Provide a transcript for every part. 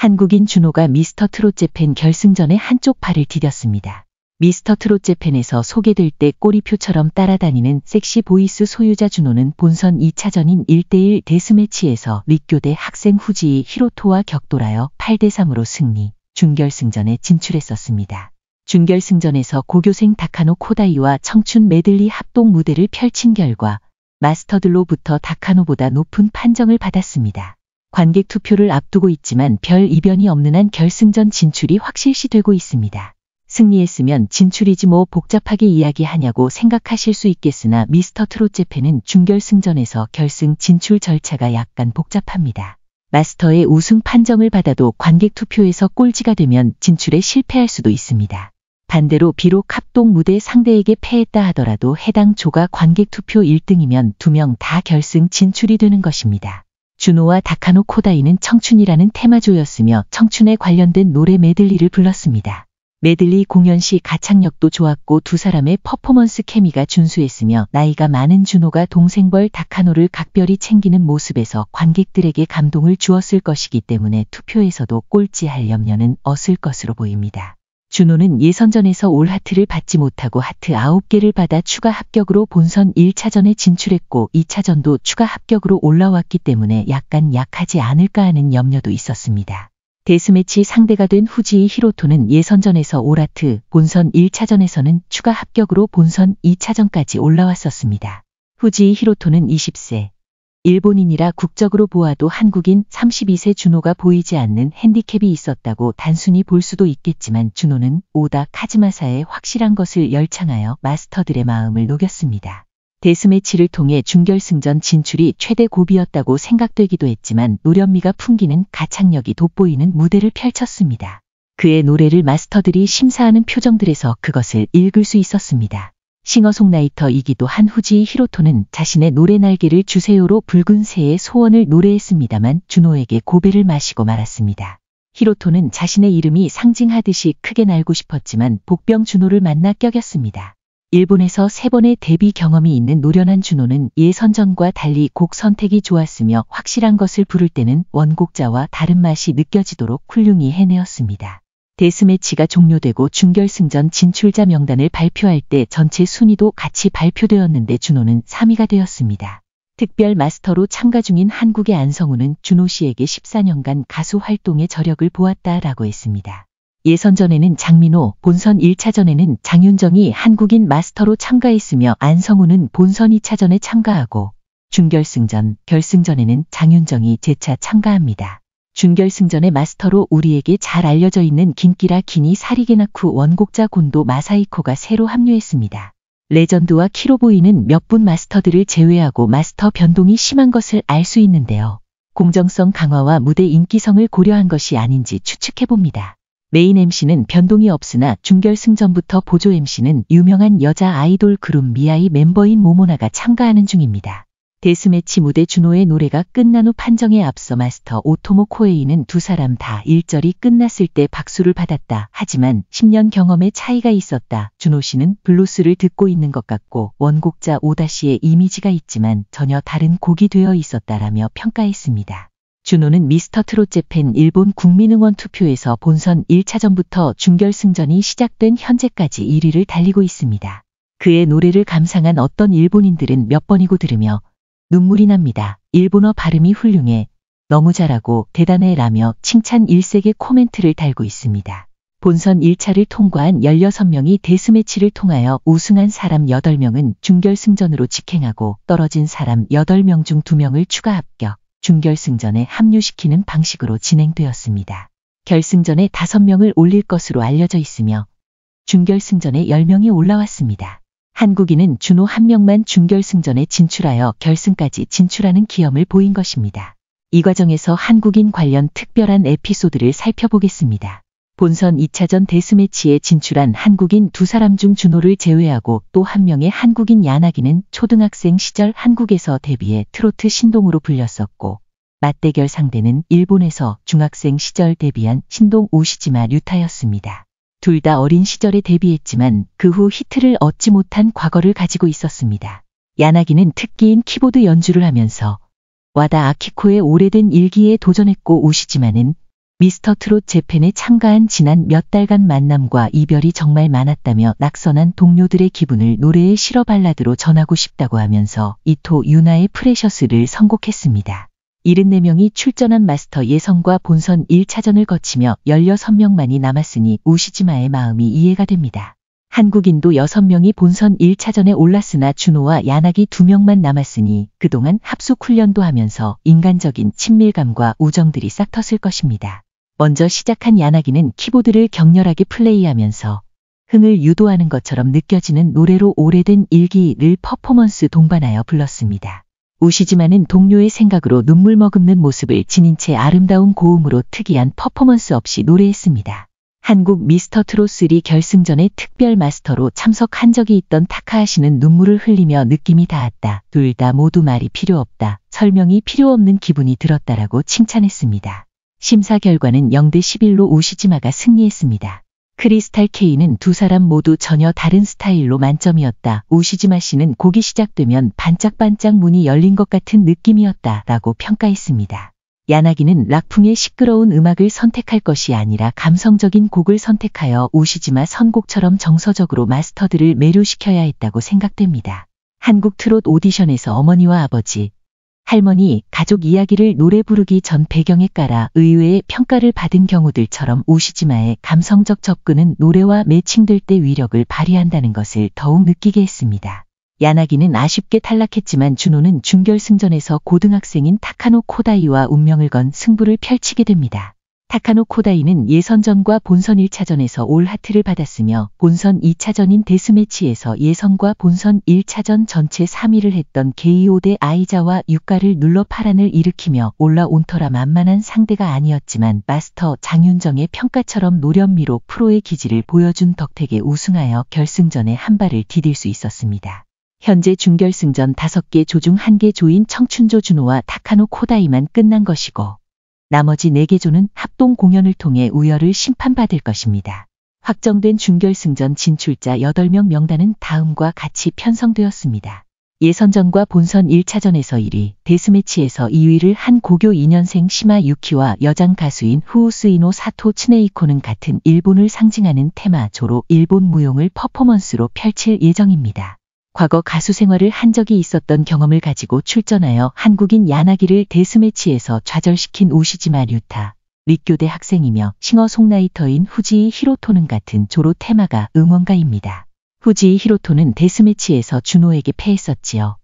한국인 준호가 미스터 트롯 재팬 결승전에 한쪽 팔을 디뎠습니다. 미스터 트롯 재팬에서 소개될 때 꼬리표처럼 따라다니는 섹시 보이스 소유자 준호는 본선 2차전인 1대1 데스매치에서 리쿄대 학생 후지이 히로토와 격돌하여 8대3으로 승리, 준결승전에 진출했었습니다. 준결승전에서 고교생 다카노 코다이와 청춘 메들리 합동 무대를 펼친 결과 마스터들로부터 다카노보다 높은 판정을 받았습니다. 관객 투표를 앞두고 있지만 별 이변이 없는 한 결승전 진출이 확실시되고 있습니다. 승리했으면 진출이지 뭐 복잡하게 이야기하냐고 생각하실 수 있겠으나 미스터 트롯 재팬은 준결승전에서 결승 진출 절차가 약간 복잡합니다. 마스터의 우승 판정을 받아도 관객 투표에서 꼴찌가 되면 진출에 실패할 수도 있습니다. 반대로 비록 합동 무대 상대에게 패했다 하더라도 해당 조가 관객 투표 1등이면 2명 다 결승 진출이 되는 것입니다. 준호와 다카노 코다이는 청춘이라는 테마조였으며 청춘에 관련된 노래 메들리를 불렀습니다. 메들리 공연 시 가창력도 좋았고 두 사람의 퍼포먼스 케미가 준수했으며 나이가 많은 준호가 동생벌 다카노를 각별히 챙기는 모습에서 관객들에게 감동을 주었을 것이기 때문에 투표에서도 꼴찌할 염려는 없을 것으로 보입니다. 준호는 예선전에서 올 하트를 받지 못하고 하트 9개를 받아 추가 합격으로 본선 1차전에 진출했고 2차전도 추가 합격으로 올라왔기 때문에 약간 약하지 않을까 하는 염려도 있었습니다. 데스매치 상대가 된 후지이 히로토는 예선전에서 올 하트, 본선 1차전에서는 추가 합격으로 본선 2차전까지 올라왔었습니다. 후지이 히로토는 20세. 일본인이라 국적으로 보아도 한국인 32세 준호가 보이지 않는 핸디캡이 있었다고 단순히 볼 수도 있겠지만 준호는 오다 카즈마사의 확실한 것을 열창하여 마스터들의 마음을 녹였습니다. 데스매치를 통해 준결승전 진출이 최대 고비였다고 생각되기도 했지만 노련미가 풍기는 가창력이 돋보이는 무대를 펼쳤습니다. 그의 노래를 마스터들이 심사하는 표정들에서 그것을 읽을 수 있었습니다. 싱어송라이터이기도 한 후지이 히로토는 자신의 노래 날개를 주세요로 붉은 새의 소원을 노래했습니다만 준호에게 고배를 마시고 말았습니다. 히로토는 자신의 이름이 상징하듯이 크게 날고 싶었지만 복병 준호를 만나 껴겼습니다. 일본에서 3번의 데뷔 경험이 있는 노련한 준호는 예선전과 달리 곡 선택이 좋았으며 확실한 것을 부를 때는 원곡자와 다른 맛이 느껴지도록 훌륭히 해내었습니다. 데스매치가 종료되고 준결승전 진출자 명단을 발표할 때 전체 순위도 같이 발표되었는데 준호는 3위가 되었습니다. 특별 마스터로 참가 중인 한국의 안성우는 준호 씨에게 14년간 가수 활동의 저력을 보았다라고 했습니다. 예선전에는 장민호, 본선 1차전에는 장윤정이 한국인 마스터로 참가했으며 안성우는 본선 2차전에 참가하고 준결승전, 결승전에는 장윤정이 재차 참가합니다. 준결승전의 마스터로 우리에게 잘 알려져 있는 긴끼라 기니 사리게나쿠 원곡자 곤도 마사이코가 새로 합류했습니다. 레전드와 키로보이는 몇 분 마스터들을 제외하고 마스터 변동이 심한 것을 알 수 있는데요. 공정성 강화와 무대 인기성을 고려한 것이 아닌지 추측해봅니다. 메인 MC는 변동이 없으나 준결승전부터 보조 MC는 유명한 여자 아이돌 그룹 미아이 멤버인 모모나가 참가하는 중입니다. 데스매치 무대 준호의 노래가 끝난 후 판정에 앞서 마스터 오토모 코에이는 두 사람 다 일절이 끝났을 때 박수를 받았다. 하지만 10년 경험의 차이가 있었다. 준호 씨는 블루스를 듣고 있는 것 같고 원곡자 오다 씨의 이미지가 있지만 전혀 다른 곡이 되어 있었다라며 평가했습니다. 준호는 미스터 트롯 재팬 일본 국민응원 투표에서 본선 1차전부터 준결승전이 시작된 현재까지 1위를 달리고 있습니다. 그의 노래를 감상한 어떤 일본인들은 몇 번이고 들으며 눈물이 납니다. 일본어 발음이 훌륭해. 너무 잘하고 대단해 라며 칭찬 일색의 코멘트를 달고 있습니다. 본선 1차를 통과한 16명이 데스매치를 통하여 우승한 사람 8명은 준결승전으로 직행하고 떨어진 사람 8명 중 2명을 추가 합격, 준결승전에 합류시키는 방식으로 진행되었습니다. 결승전에 5명을 올릴 것으로 알려져 있으며 준결승전에 10명이 올라왔습니다. 한국인은 준호 1명만 준결승전에 진출하여 결승까지 진출하는 기염을 보인 것입니다. 이 과정에서 한국인 관련 특별한 에피소드를 살펴보겠습니다. 본선 2차전 데스매치에 진출한 한국인 2사람 중 준호를 제외하고 또 1명의 한국인 야나기는 초등학생 시절 한국에서 데뷔해 트로트 신동으로 불렸었고 맞대결 상대는 일본에서 중학생 시절 데뷔한 신동 우시지마 류타였습니다. 둘 다 어린 시절에 데뷔했지만 그 후 히트를 얻지 못한 과거를 가지고 있었습니다. 야나기는 특기인 키보드 연주를 하면서 와다 아키코의 오래된 일기에 도전했고 우시지마는 미스터 트롯 재팬에 참가한 지난 몇 달간 만남과 이별이 정말 많았다며 낙선한 동료들의 기분을 노래의 실어 발라드로 전하고 싶다고 하면서 이토 유나의 프레셔스를 선곡했습니다. 74명이 출전한 마스터 예선과 본선 1차전을 거치며 16명만이 남았으니 우시지마의 마음이 이해가 됩니다. 한국인도 6명이 본선 1차전에 올랐으나 준호와 야나기 2명만 남았으니 그동안 합숙 훈련도 하면서 인간적인 친밀감과 우정들이 싹 텄을 것입니다. 먼저 시작한 야나기는 키보드를 격렬하게 플레이하면서 흥을 유도하는 것처럼 느껴지는 노래로 오래된 일기를 퍼포먼스 동반하여 불렀습니다. 우시지마는 동료의 생각으로 눈물 머금는 모습을 지닌 채 아름다운 고음으로 특이한 퍼포먼스 없이 노래했습니다. 한국 미스터 트롯 3 결승전에 특별 마스터로 참석한 적이 있던 타카하시는 눈물을 흘리며 느낌이 닿았다. 둘 다 모두 말이 필요 없다. 설명이 필요 없는 기분이 들었다라고 칭찬했습니다. 심사 결과는 0대 11로 우시지마가 승리했습니다. 크리스탈 K는 두 사람 모두 전혀 다른 스타일로 만점이었다. 우시지마 씨는 곡이 시작되면 반짝반짝 문이 열린 것 같은 느낌이었다 라고 평가했습니다. 야나기는 락풍의 시끄러운 음악을 선택할 것이 아니라 감성적인 곡을 선택하여 우시지마 선곡처럼 정서적으로 마스터들을 매료시켜야 했다고 생각됩니다. 한국 트롯 오디션에서 어머니와 아버지, 할머니, 가족 이야기를 노래 부르기 전 배경에 깔아 의외의 평가를 받은 경우들처럼 우시지마의 감성적 접근은 노래와 매칭될 때 위력을 발휘한다는 것을 더욱 느끼게 했습니다. 야나기는 아쉽게 탈락했지만 준호는 준결승전에서 고등학생인 타카노 코다이와 운명을 건 승부를 펼치게 됩니다. 타카노 코다이는 예선전과 본선 1차전에서 올 하트를 받았으며 본선 2차전인 데스매치에서 예선과 본선 1차전 전체 3위를 했던 게이오 대 아이자와 유가를 눌러 파란을 일으키며 올라온터라 만만한 상대가 아니었지만 마스터 장윤정의 평가처럼 노련미로 프로의 기질을 보여준 덕택에 우승하여 결승전에 한 발을 디딜 수 있었습니다. 현재 준결승전 5개 조 중 1개 조인 청춘조 준호와 타카노 코다이만 끝난 것이고 나머지 4개 조는 합동 공연을 통해 우열을 심판받을 것입니다. 확정된 준결승전 진출자 8명 명단은 다음과 같이 편성되었습니다. 예선전과 본선 1차전에서 1위, 데스매치에서 2위를 한 고교 2년생 시마 유키와 여장 가수인 후우스이노 사토 츠네이코는 같은 일본을 상징하는 테마조로 일본 무용을 퍼포먼스로 펼칠 예정입니다. 과거 가수 생활을 한 적이 있었던 경험을 가지고 출전하여 한국인 야나기를 데스매치에서 좌절시킨 우시지마 류타,立교대 학생이며 싱어송라이터인 후지이 히로토는 같은 조로 테마가 응원가입니다. 후지이 히로토는 데스매치에서 준호에게 패했었지요.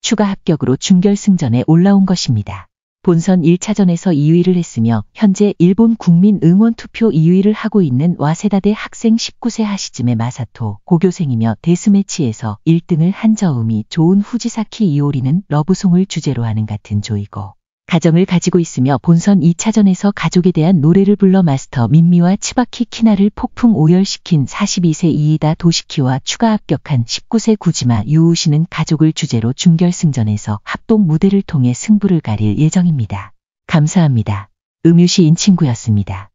추가 합격으로 준결승전에 올라온 것입니다. 본선 1차전에서 2위를 했으며 현재 일본 국민 응원 투표 2위를 하고 있는 와세다대 학생 19세 하시즈메 마사토 고교생이며 데스매치에서 1등을 한 저음이 좋은 후지사키 이오리는 러브송을 주제로 하는 같은 조이고 가정을 가지고 있으며 본선 2차전에서 가족에 대한 노래를 불러 마스터 민미와 치바키 키나를 폭풍 오열시킨 42세 이이다 도시키와 추가 합격한 19세 구지마 유우시는 가족을 주제로 준결승전에서 합동 무대를 통해 승부를 가릴 예정입니다. 감사합니다. 음유시인 친구였습니다.